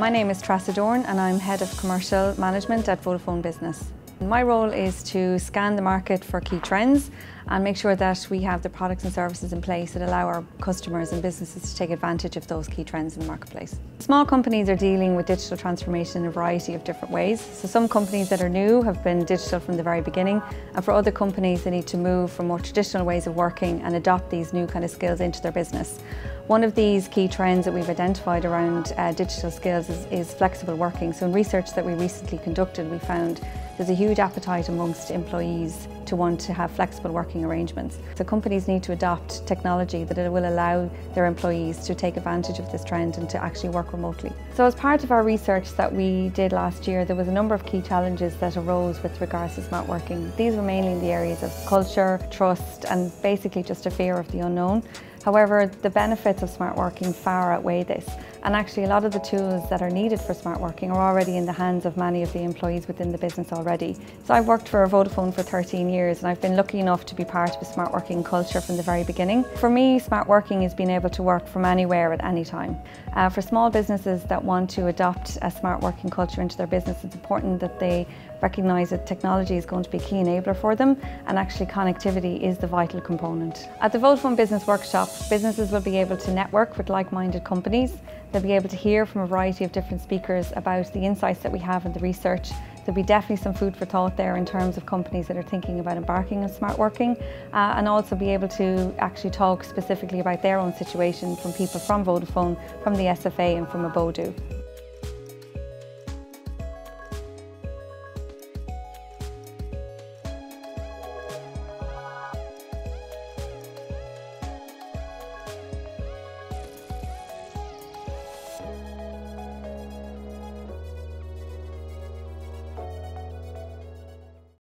My name is Treasa Doran and I'm Head of Commercial Management at Vodafone Business. My role is to scan the market for key trends and make sure that we have the products and services in place that allow our customers and businesses to take advantage of those key trends in the marketplace. Small companies are dealing with digital transformation in a variety of different ways. So some companies that are new have been digital from the very beginning, and for other companies they need to move from more traditional ways of working and adopt these new kind of skills into their business. One of these key trends that we've identified around digital skills is flexible working. So in research that we recently conducted, we found there's a huge appetite amongst employees to want to have flexible working arrangements. So companies need to adopt technology that will allow their employees to take advantage of this trend and to actually work remotely. So as part of our research that we did last year, there was a number of key challenges that arose with regards to smart working. These were mainly in the areas of culture, trust, and basically just a fear of the unknown. However, the benefits of smart working far outweigh this, and actually a lot of the tools that are needed for smart working are already in the hands of many of the employees within the business already. So I've worked for Vodafone for 13 years and I've been lucky enough to be part of a smart working culture from the very beginning. For me, smart working is being able to work from anywhere at any time. For small businesses that want to adopt a smart working culture into their business, it's important that they recognise that technology is going to be a key enabler for them, and actually connectivity is the vital component. At the Vodafone Business Workshop, businesses will be able to network with like-minded companies. They'll be able to hear from a variety of different speakers about the insights that we have in the research. There'll be definitely some food for thought there in terms of companies that are thinking about embarking on smart working, and also be able to actually talk specifically about their own situation from people from Vodafone, from the SFA and from Abodu.